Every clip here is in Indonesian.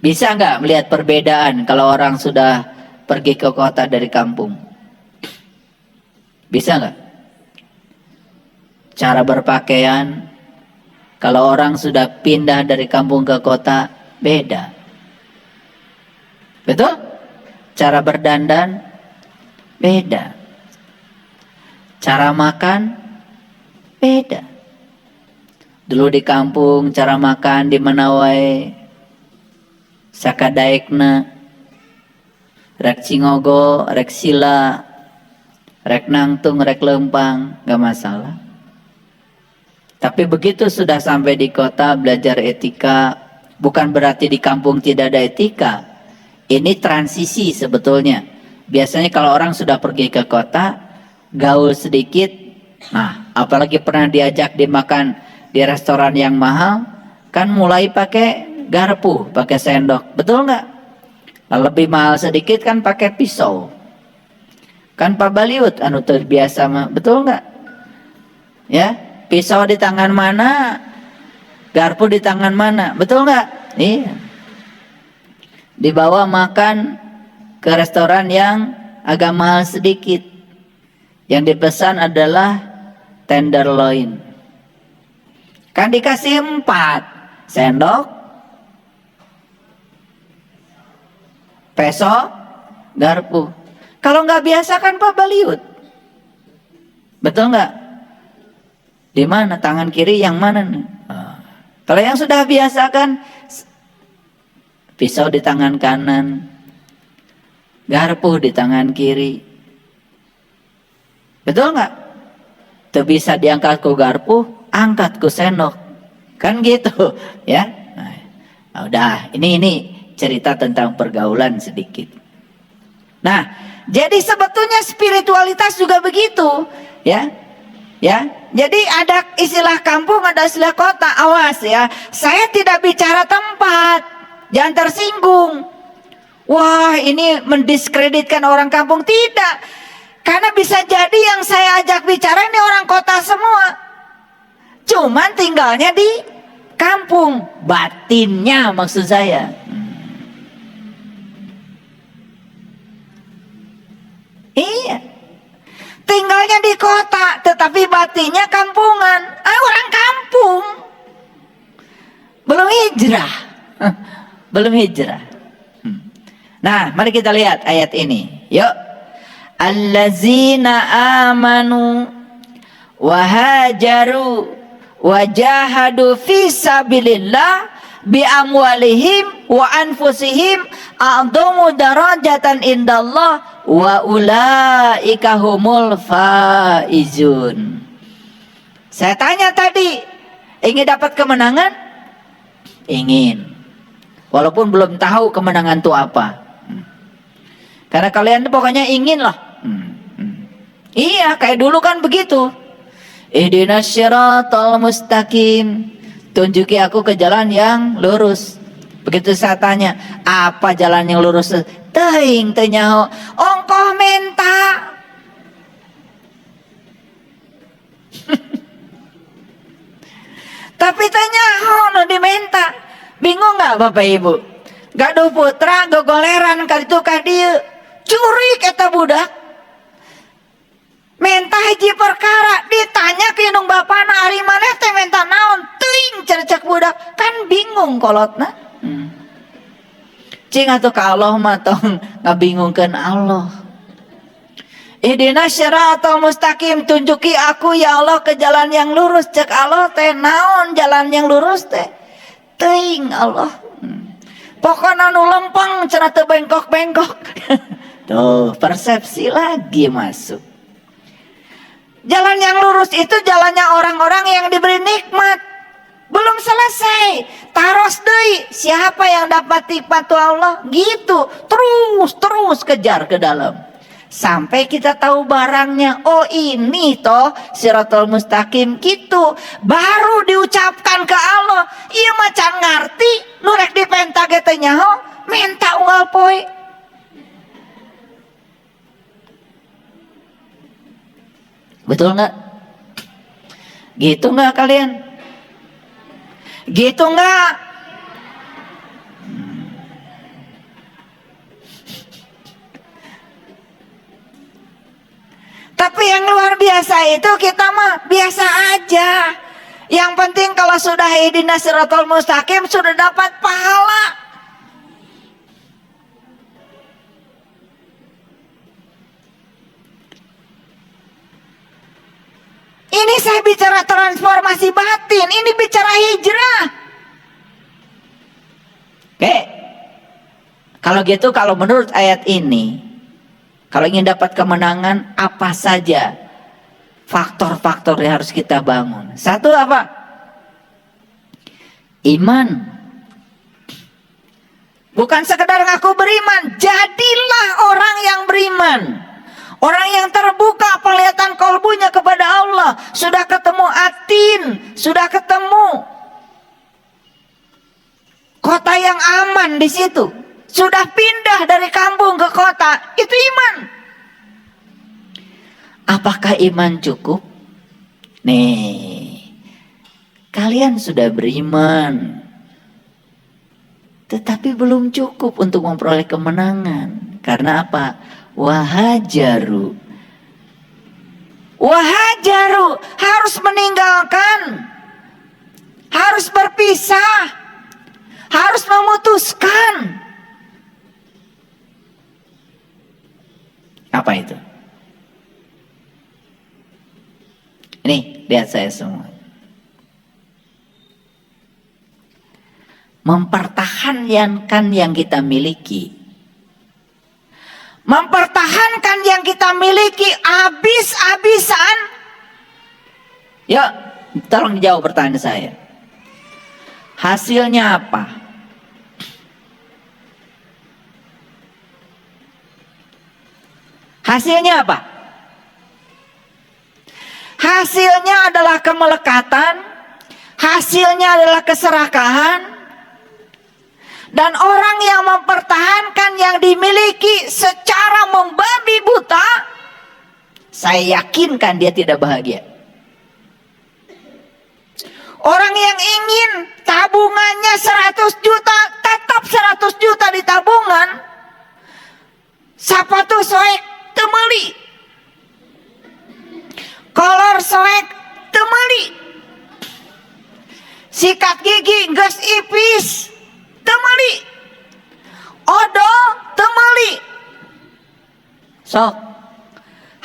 Bisa nggak melihat perbedaan kalau orang sudah pergi ke kota dari kampung? Bisa nggak? Cara berpakaian, kalau orang sudah pindah dari kampung ke kota, beda. Betul? Cara berdandan, beda. Cara makan, beda. Dulu di kampung cara makan di Manawai, sakadaekna, rek cingogo, rek sila, rek nangtung, rek lempang, gak masalah. Tapi begitu sudah sampai di kota belajar etika, bukan berarti di kampung tidak ada etika. Ini transisi sebetulnya. Biasanya kalau orang sudah pergi ke kota, gaul sedikit, nah apalagi pernah diajak dimakan di restoran yang mahal, kan mulai pakai garpu, pakai sendok, betul nggak? Lebih mahal sedikit kan pakai pisau. Kan Pak Baliut anu terbiasa mah, betul nggak? Ya, pisau di tangan mana, garpu di tangan mana, betul nggak? Iya. Dibawa makan ke restoran yang agak mahal sedikit. Yang dipesan adalah tenderloin. Kan dikasih 4 sendok, peso, garpu. Kalau nggak biasa kan Pak Baliut, betul nggak? Di mana tangan kiri yang mana nih? Kalau yang sudah biasa kan pisau di tangan kanan, garpu di tangan kiri, betul nggak? Tuh bisa diangkat ku garpu, angkat ku sendok, kan gitu ya. Nah, udah ini cerita tentang pergaulan sedikit. Nah, jadi sebetulnya spiritualitas juga begitu, ya. Ya, jadi ada istilah kampung, ada istilah kota. Awas ya, saya tidak bicara tempat, jangan tersinggung. Wah, ini mendiskreditkan orang kampung, tidak. Karena bisa jadi yang saya ajak bicara ini orang kota semua, cuman tinggalnya di kampung, batinnya maksud saya. Iya, tinggalnya di kota, tetapi batinnya kampungan. Orang kampung, belum hijrah, belum hijrah. Nah, mari kita lihat ayat ini. Yuk, allazina amanu wa hajaru wa jahadu fi sabilillah bi amwalihim wa anfusihim a'dhamu darajatan indallah wa ulaika humul faizun. Saya tanya tadi, ingin dapat kemenangan? Ingin. Walaupun belum tahu kemenangan itu apa. Karena kalian pokoknya ingin lah. Iya, kayak dulu kan begitu. Ihdinas syiratal mustaqim, tunjuki aku ke jalan yang lurus. Begitu saya tanya, apa jalan yang lurus? Teuing teu nyaho, ongkoh menta. Tapi teu nyaho nu dimenta. Bingung nggak Bapak Ibu? Gaduh putra gogoleran kaditu ka dieu. Curik eta budak. Menta hiji perkara, ditanya ke indung bapana ari maneh teh menta naon? Teuing cercek budak, kan bingung kolotna. Cing atuh ka Allah mah tong ngabingungkeun Allah. Ihdinas syiratal mustaqim, tunjuki aku ya Allah ke jalan yang lurus. Cek Allah teh naon jalan yang lurus teh? Teuing Allah. Pokona nu lempeng cenah teu bengkok-bengkok. Tuh, persepsi lagi masuk. Jalan yang lurus itu jalannya orang-orang yang diberi nikmat. Belum selesai, taros deui, siapa yang dapat nikmat Allah? Gitu, terus kejar ke dalam. Sampai kita tahu barangnya. Oh ini toh Siratal Mustaqim gitu. Baru diucapkan ke Allah. Iya macan ngarti, nurek dipenta ge teh nyaho, menta unggal poe. Betul nggak? Gitu nggak kalian? Gitu nggak? luar biasa itu kita mah biasa aja. Yang penting kalau sudah ihdinas siratal mustaqim sudah dapat pahala. Ini saya bicara transformasi batin, ini bicara hijrah. Oke. Kalau gitu, kalau menurut ayat ini, kalau ingin dapat kemenangan, apa saja faktor-faktor yang harus kita bangun? Satu apa? Iman. Bukan sekedar ngaku beriman, jadilah orang yang beriman. Orang yang terbuka penglihatan kolbunya kepada Allah. Sudah ketemu atin, sudah ketemu kota yang aman di situ. Sudah pindah dari kampung ke kota, itu iman. Apakah iman cukup? Nih, kalian sudah beriman, tetapi belum cukup untuk memperoleh kemenangan. Karena apa? Wahajaru harus meninggalkan, harus berpisah, harus memutuskan. Apa itu? Ini lihat saya semua. Mempertahankan yang kita miliki. Mempertahankan yang kita miliki habis-habisan. Yuk, tolong dijawab pertanyaan saya. Hasilnya apa? Hasilnya apa? Hasilnya adalah kemelekatan. Hasilnya adalah keserakahan. Dan orang yang mempertahankan yang dimiliki secara membabi buta, saya yakinkan dia tidak bahagia. Orang yang ingin tabungannya 100 juta, tetap 100 juta di tabungan. Sapatu soek temeli, kolor soek temeli, sikat gigi geus ipis temeli, odol temeli. Sok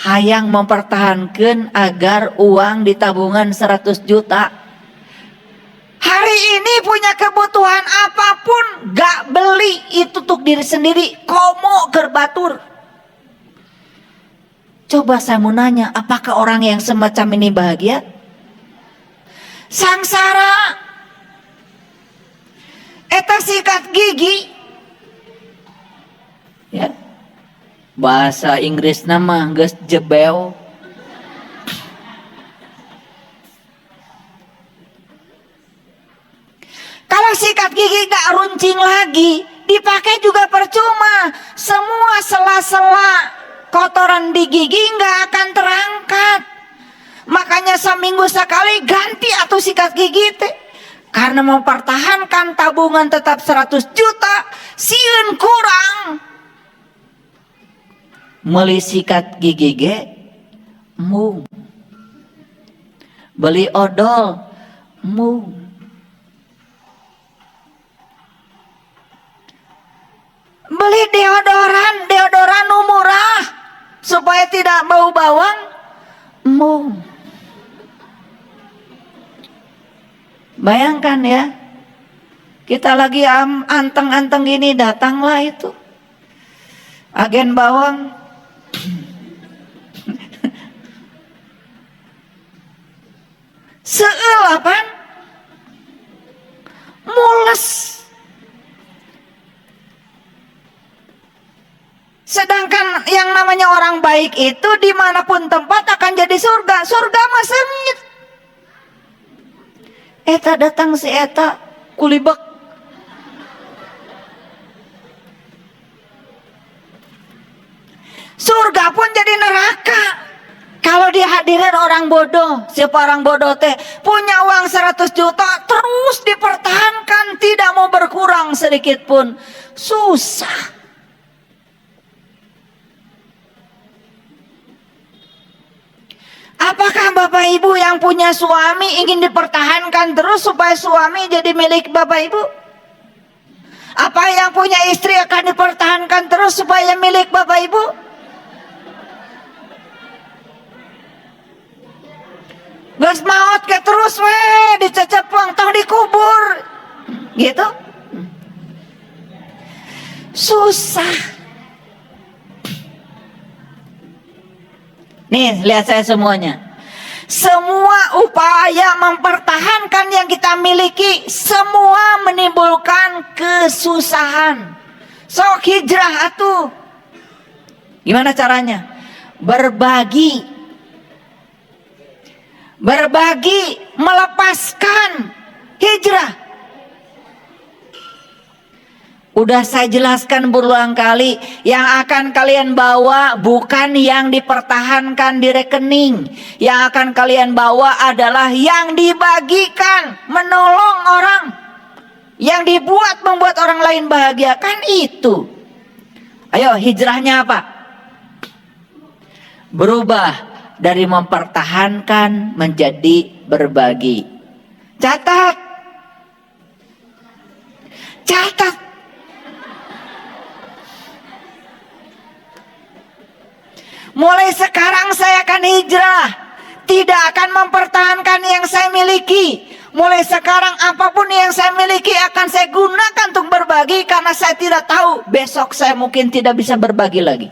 hayang mempertahankan agar uang di tabungan 100 juta. Hari ini punya kebutuhan apapun gak beli, itu untuk diri sendiri, komo gerbatur. Coba saya mau nanya, apakah orang yang semacam ini bahagia? Sangsara. Eta sikat gigi, ya, bahasa Inggris nama geus jebel. Kalau sikat gigi gak runcing lagi, dipakai juga percuma. Semua sela-sela kotoran di gigi gak akan terangkat. Makanya seminggu sekali ganti atau sikat gigi teh. Karena mempertahankan tabungan tetap 100 juta, sieun kurang. Meuli sikat gigi ge mung. Beli odol mung. Beli deodoran nu murah supaya tidak bau bawang mung. Bayangkan ya, kita lagi anteng-anteng gini, datanglah itu agen bawang. Seul apa? Mules. Sedangkan yang namanya orang baik itu dimanapun tempat akan jadi surga. Surga mah sengit. Eta datang si eta kulibek. Surga pun jadi neraka kalau dihadirin orang bodoh. Siapa orang bodoh teh? Punya uang 100 juta terus dipertahankan, tidak mau berkurang sedikit pun. Susah. Apakah Bapak Ibu yang punya suami ingin dipertahankan terus supaya suami jadi milik Bapak Ibu? Apa yang punya istri akan dipertahankan terus supaya milik Bapak Ibu? Gas maut ke terus dicecepeng toh dikubur. Gitu. Susah. Nih, lihat saya semuanya. Semua upaya mempertahankan yang kita miliki semua menimbulkan kesusahan. Sok hijrah atuh. Gimana caranya? Berbagi, melepaskan, hijrah. Udah saya jelaskan berulang kali, yang akan kalian bawa bukan yang dipertahankan di rekening. Yang akan kalian bawa adalah yang dibagikan, menolong orang. Yang dibuat membuat orang lain bahagia, kan itu. Ayo, hijrahnya apa? Berubah dari mempertahankan menjadi berbagi. Catat. Mulai sekarang saya akan hijrah. Tidak akan mempertahankan yang saya miliki. Mulai sekarang apapun yang saya miliki akan saya gunakan untuk berbagi. Karena saya tidak tahu besok saya mungkin tidak bisa berbagi lagi.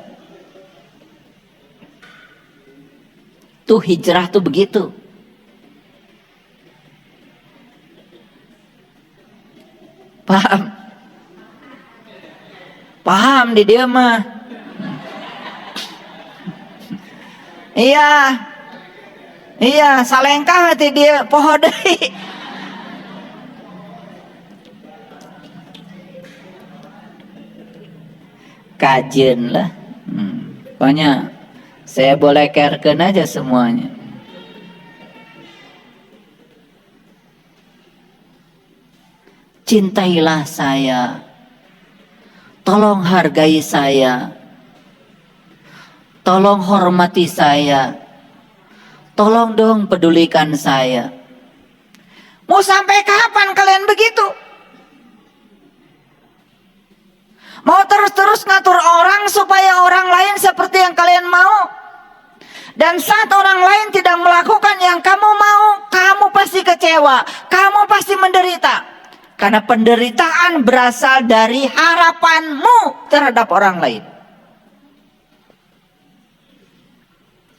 Tuh hijrah tuh begitu. Paham? Paham di dia mah. Iya, salengkah hati dia poho deui. Kajen lah. Pokoknya saya boleh carekan aja semuanya. Cintailah saya. Tolong hargai saya. Tolong hormati saya. Tolong dong pedulikan saya. Mau sampai kapan kalian begitu? Mau terus-terus ngatur orang supaya orang lain seperti yang kalian mau? Dan saat orang lain tidak melakukan yang kamu mau, kamu pasti kecewa. Kamu pasti menderita. Karena penderitaan berasal dari harapanmu terhadap orang lain.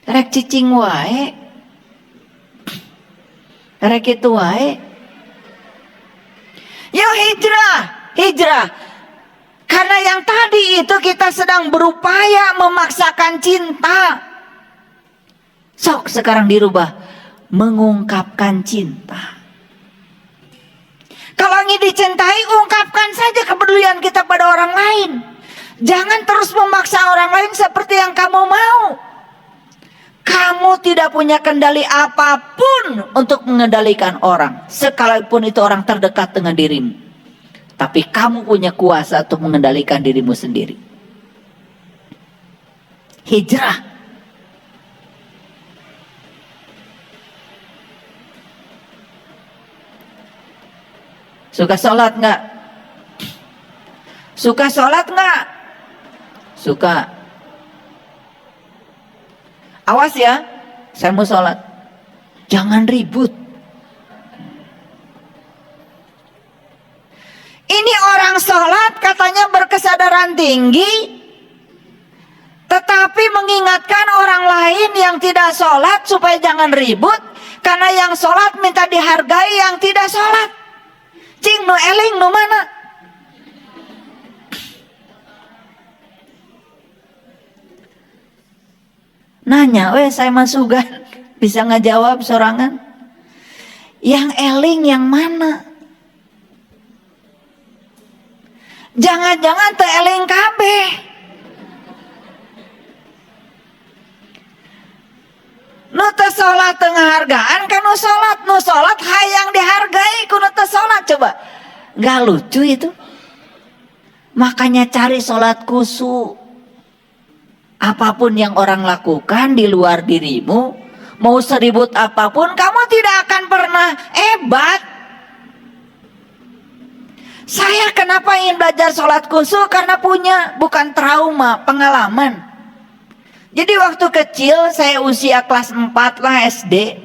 Rek cicing wae. Rek itu wae. Yuk hijrah. Karena yang tadi itu kita sedang berupaya memaksakan cinta. Sok sekarang dirubah. Mengungkapkan cinta. Kalau ingin dicintai, ungkapkan saja kepedulian kita pada orang lain. Jangan terus memaksa orang lain seperti yang kamu mau. Kamu tidak punya kendali apapun untuk mengendalikan orang. Sekalipun itu orang terdekat dengan dirimu. Tapi kamu punya kuasa untuk mengendalikan dirimu sendiri. Hijrah. Suka sholat nggak? Suka sholat nggak? Suka. Awas ya, saya mau sholat. Jangan ribut. Ini orang sholat katanya berkesadaran tinggi, tetapi mengingatkan orang lain yang tidak sholat supaya jangan ribut. Karena yang sholat minta dihargai yang tidak sholat. Cing nu eling nu mana? Nanya, saya masukan bisa ngejawab sorangan. Yang eling yang mana? Jangan-jangan teu eling kabeh. Nu teu salat teu ngahargaan kan nu salat hayang dihargai ku nu teu salat. Coba. Enggak lucu itu. Makanya cari salat khusyuk. Apapun yang orang lakukan di luar dirimu, Mau seribut apapun kamu tidak akan pernah hebat. Saya kenapa ingin belajar sholat khusyuk? Karena punya bukan trauma, pengalaman. Jadi waktu kecil saya usia kelas 4 lah SD,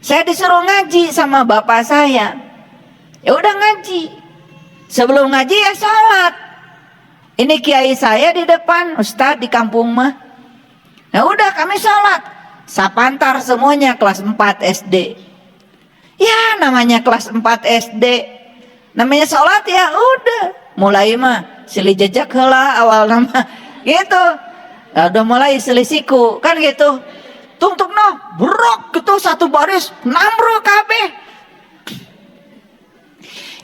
saya disuruh ngaji sama bapak saya. Ya udah ngaji. Sebelum ngaji ya sholat. Ini kiai saya di depan, ustadz di kampung mah. Ya udah kami sholat. Sapantar semuanya kelas 4 SD. Ya namanya kelas 4 SD. Namanya sholat ya udah. Mulai mah silih jejak heula awal nama gitu. Nah, udah mulai selisiku kan gitu. Tung noh brok gitu satu baris namro kabeh.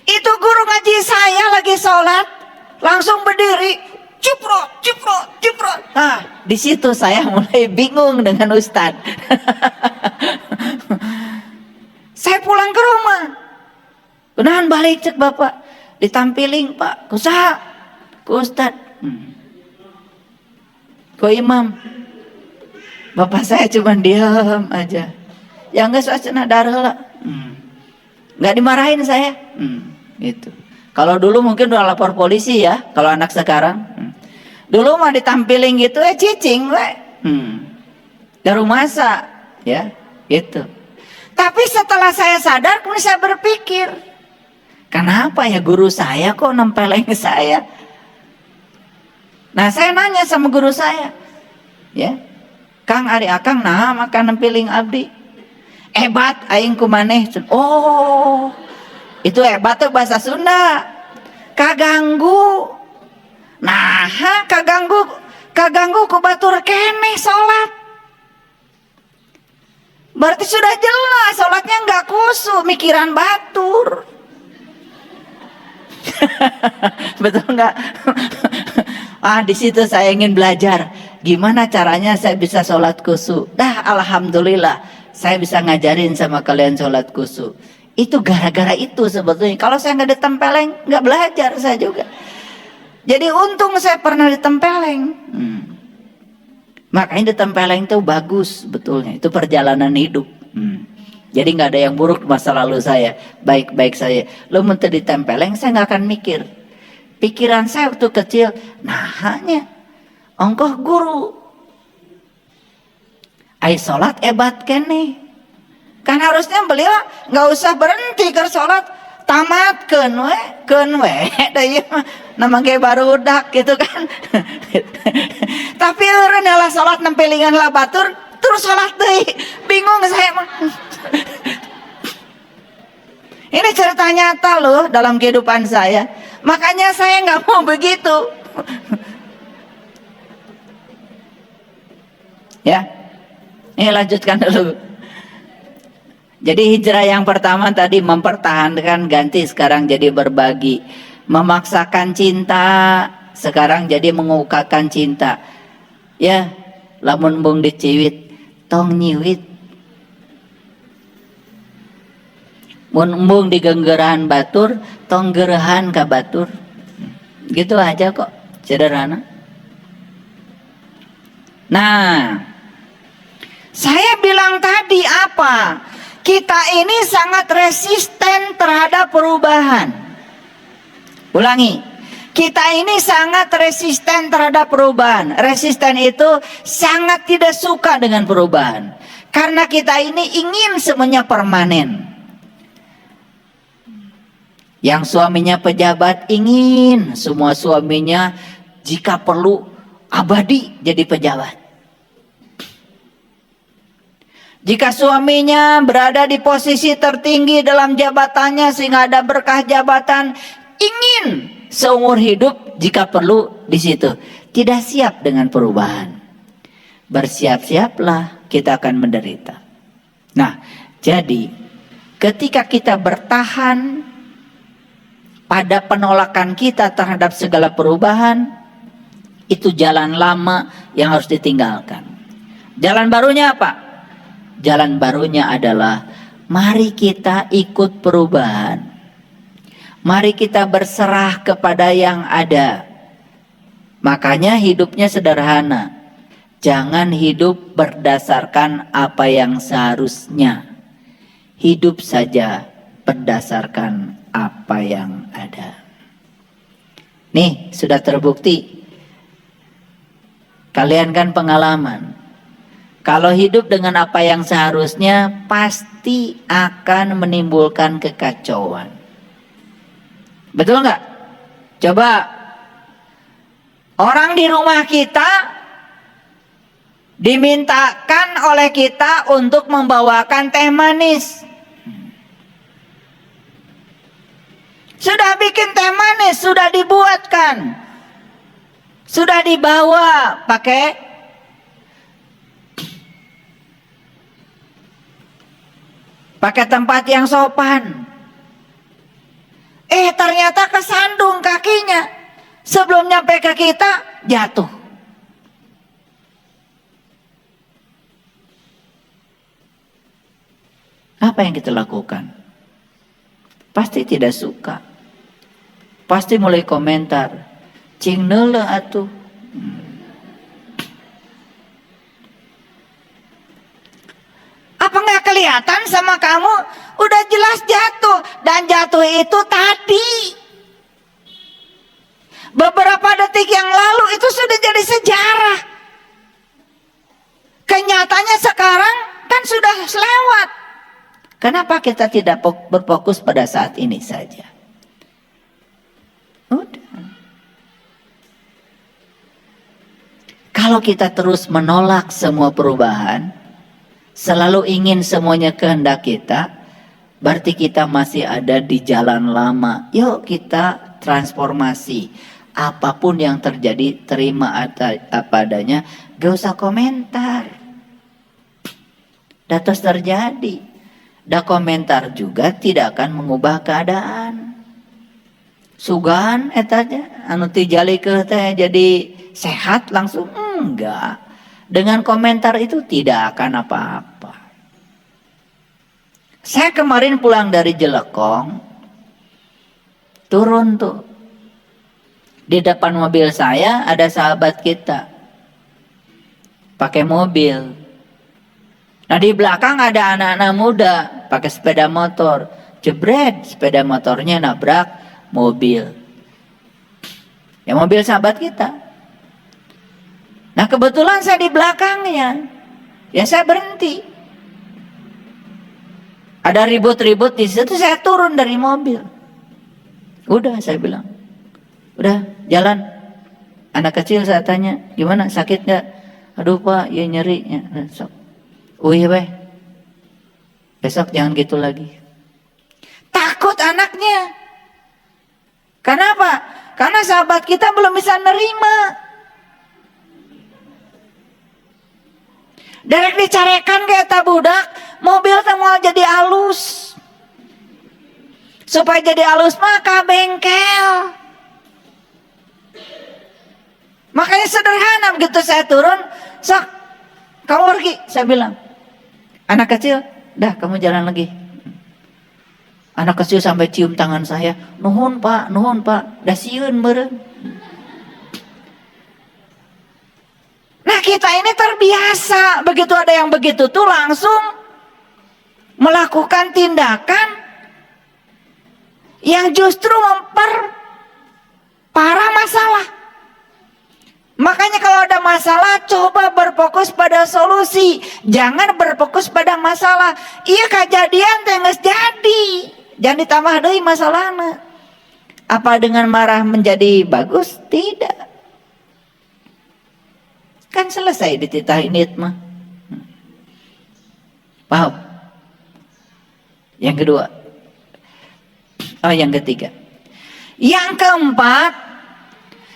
Itu guru ngaji saya lagi sholat langsung berdiri ciprot. Nah di situ saya mulai bingung dengan ustad. Saya pulang ke rumah. Kemudian balik cek bapak ditampiling pak kusaha ku ustad. Ku imam. Bapak saya cuma diam aja. Ya enggak suasana darah lah. Nggak dimarahin saya. Gitu. Kalau dulu mungkin udah lapor polisi ya. Kalau anak sekarang. Dulu mah ditampilin gitu cicing we. Dari masa ya gitu. Tapi setelah saya sadar kemudian saya berpikir, kenapa ya guru saya kok nempelin saya? Nah saya nanya sama guru saya, ya, Kang ari akang nah makan nempiling abdi. Hebat aing kumaneh. Oh, itu hebat tuh bahasa Sunda. Kaganggu. Nah, kaganggu ku batur keneh salat. Berarti sudah jelas salatnya enggak khusyuk, mikiran batur. Betul enggak? Di situ saya ingin belajar gimana caranya saya bisa sholat khusyuk. Dah alhamdulillah saya bisa ngajarin sama kalian sholat khusyuk. Itu gara-gara itu sebetulnya. Kalau saya nggak ditempeleng, nggak belajar saya juga. Jadi untung saya pernah ditempeleng. Makanya ditempeleng itu bagus betulnya. Itu perjalanan hidup. Jadi nggak ada yang buruk masa lalu saya, baik-baik saya. Lo minta ditempeleng, saya nggak akan mikir. Pikiran saya waktu kecil, nah hanya ongkoh guru. Ai sholat hebat kene. Kan harusnya beliau nggak usah berhenti ke sholat, tamatkeun we, da ieu mah nama ge barudak gitu kan. Tapi eureun lah sholat nempelingan lah batur, terus sholat deui. Bingung saya mah. Ini cerita nyata loh dalam kehidupan saya. Makanya saya nggak mau begitu. Ya, ini lanjutkan dulu. Jadi hijrah yang pertama tadi mempertahankan, ganti sekarang jadi berbagi. Memaksakan cinta, sekarang jadi mengungkapkan cinta. Ya, lamun bung diciwit, tong nyiwit. Mun embung digenggeran batur, tong gerehan ka batur. Gitu aja kok, sederhana. Nah, saya bilang tadi apa? Kita ini sangat resisten terhadap perubahan. Ulangi, kita ini sangat resisten terhadap perubahan. Resisten itu sangat tidak suka dengan perubahan. Karena kita ini ingin semuanya permanen. Yang suaminya pejabat ingin semua suaminya jika perlu abadi jadi pejabat. Jika suaminya berada di posisi tertinggi dalam jabatannya sehingga ada berkah jabatan, ingin seumur hidup jika perlu di situ. Tidak siap dengan perubahan. Bersiap-siaplah, kita akan menderita. Nah, jadi ketika kita bertahan pada penolakan kita terhadap segala perubahan, itu jalan lama yang harus ditinggalkan. Jalan barunya apa? Jalan barunya adalah mari kita ikut perubahan. Mari kita berserah kepada yang ada. Makanya hidupnya sederhana. Jangan hidup berdasarkan apa yang seharusnya. Hidup saja berdasarkan apa yang ada. Nih, sudah terbukti. Kalian kan pengalaman. Kalau hidup dengan apa yang seharusnya, pasti akan menimbulkan kekacauan. Betul nggak? Coba orang di rumah kita dimintakan oleh kita untuk membawakan teh manis. Sudah bikin teh manis, sudah dibuatkan, sudah dibawa pakai tempat yang sopan. Ternyata kesandung kakinya. Sebelum nyampe ke kita, jatuh. Apa yang kita lakukan? Pasti tidak suka. Pasti mulai komentar. Cing neule atuh. Apa nggak kelihatan sama kamu? Udah jelas jatuh. Dan jatuh itu tadi. Beberapa detik yang lalu itu sudah jadi sejarah. Kenyataannya sekarang kan sudah lewat. Kenapa kita tidak berfokus pada saat ini saja? Udah. Kalau kita terus menolak semua perubahan, selalu ingin semuanya kehendak kita, berarti kita masih ada di jalan lama. Yuk kita transformasi. Apapun yang terjadi, terima apa adanya. Gak usah komentar. Dah terus terjadi. Da komentar juga tidak akan mengubah keadaan. Sugan etanya anu ti jalikeun teh jadi sehat langsung enggak. Dengan komentar itu tidak akan apa-apa. Saya kemarin pulang dari Jelekong, turun tuh. Di depan mobil saya ada sahabat kita. Pakai mobil. Nah di belakang ada anak-anak muda pakai sepeda motor, jebret sepeda motornya nabrak mobil. Ya mobil sahabat kita. Nah kebetulan saya di belakangnya, ya saya berhenti. Ada ribut-ribut di situ, saya turun dari mobil. Udah saya bilang, udah jalan. Anak kecil saya tanya, gimana sakit nggak? Aduh pak, ya nyeri. Ya, sok. Wih weh, besok jangan gitu lagi. Takut anaknya. Kenapa? Karena sahabat kita belum bisa nerima. Derek dicarekan kayak budak, mobil mau jadi halus. Supaya jadi halus maka bengkel. Makanya sederhana begitu saya turun, sok kamu pergi, saya bilang. Anak kecil, dah kamu jalan lagi. Anak kecil sampai cium tangan saya. Nuhun pak, dah sieun meureun. Nah kita ini terbiasa, begitu ada yang begitu tuh langsung melakukan tindakan yang justru memperparah masalah. Makanya kalau ada masalah coba berfokus pada solusi, jangan berfokus pada masalah. Iya kejadian tengah jadi, jangan ditambah deui masalahnya. Apa dengan marah menjadi bagus? Tidak. Kan selesai dititah ini mah. Paham? Yang kedua. Yang ketiga. Yang keempat,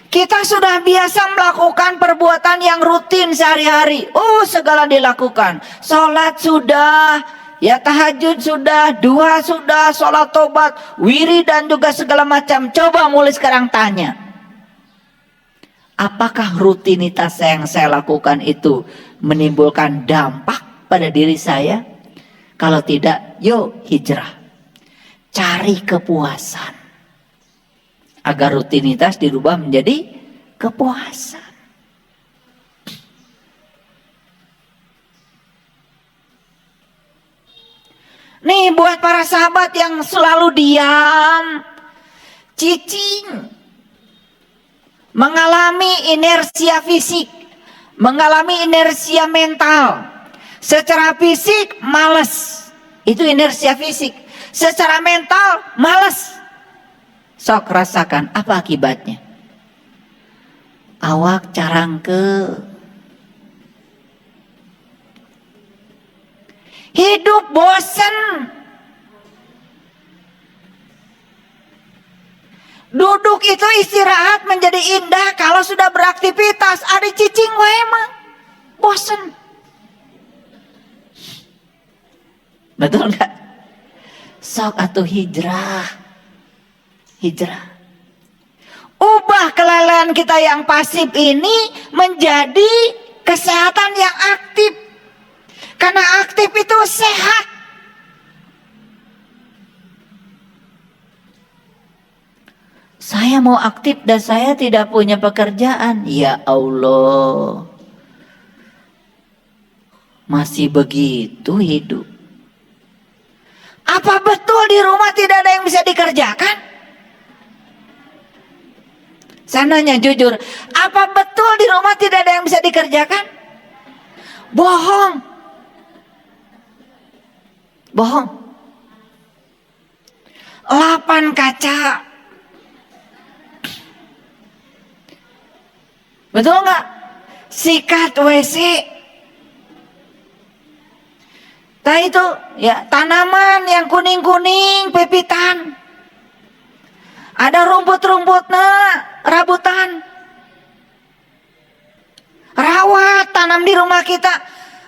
kita sudah biasa melakukan perbuatan yang rutin sehari-hari. Segala dilakukan. Sholat sudah, ya tahajud sudah, duha sudah, sholat tobat, wiri dan juga segala macam. Coba mulai sekarang tanya. Apakah rutinitas yang saya lakukan itu menimbulkan dampak pada diri saya? Kalau tidak, yuk hijrah. Cari kepuasan. Agar rutinitas dirubah menjadi kepuasan. Nih buat para sahabat yang selalu diam, cicing, mengalami inersia fisik, mengalami inersia mental. Secara fisik males, itu inersia fisik. Secara mental males. Sok rasakan apa akibatnya? Awak carangke, hidup bosen, duduk itu istirahat menjadi indah kalau sudah beraktivitas. Ada cicing wae mah bosen. Betul nggak? Sok atuh hijrah, hijrah. Ubah kelelahan kita yang pasif ini menjadi kesehatan yang aktif. Karena aktif itu sehat. Saya mau aktif dan saya tidak punya pekerjaan. Ya Allah. Masih begitu hidup. Apa betul di rumah tidak ada yang bisa dikerjakan? Saya nanya jujur, apa betul di rumah tidak ada yang bisa dikerjakan? Bohong. Bohong. 8 kaca. Betul nggak? Sikat WC. Nah itu ya tanaman yang kuning-kuning, pepitan. Ada rumput-rumputnya, rabutan. Rawat tanam di rumah kita.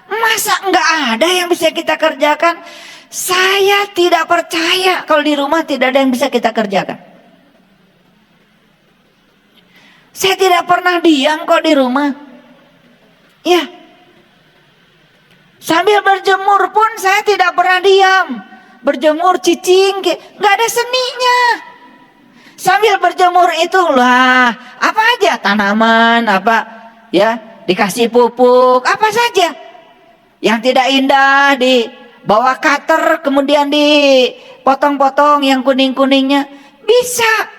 Masa nggak ada yang bisa kita kerjakan? Saya tidak percaya kalau di rumah tidak ada yang bisa kita kerjakan. Saya tidak pernah diam kok di rumah. Ya. Sambil berjemur pun saya tidak pernah diam. Berjemur cicing, nggak ada seninya. Sambil berjemur itulah apa aja tanaman apa ya dikasih pupuk apa saja yang tidak indah dibawa cutter kemudian dipotong-potong yang kuning-kuningnya bisa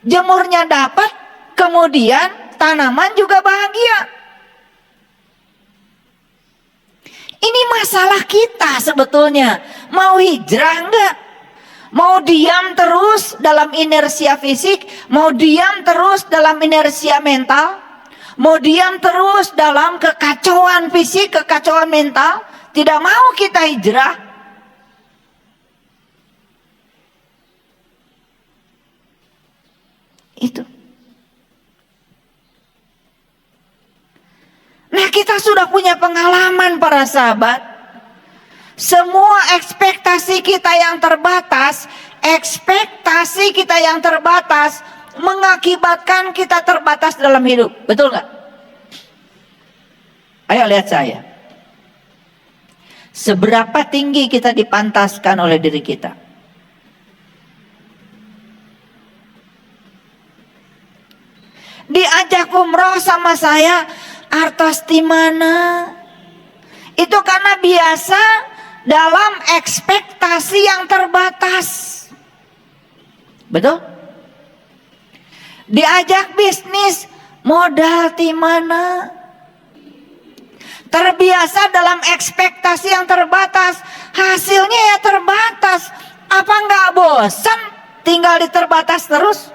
jemurnya dapat kemudian tanaman juga bahagia. Ini masalah kita sebetulnya mau hijrah enggak? Mau diam terus dalam inersia fisik, mau diam terus dalam inersia mental, mau diam terus dalam kekacauan fisik, kekacauan mental, tidak mau kita hijrah. Itu. Nah, kita sudah punya pengalaman para sahabat. Semua ekspektasi kita yang terbatas mengakibatkan kita terbatas dalam hidup. Betul nggak? Ayo lihat saya. Seberapa tinggi kita dipantaskan oleh diri kita? Diajak umroh sama saya, artos di mana? Itu karena biasa dalam ekspektasi yang terbatas. Betul? Diajak bisnis, modal di mana? Terbiasa dalam ekspektasi yang terbatas, hasilnya ya terbatas. Apa nggak bosan tinggal di terbatas terus?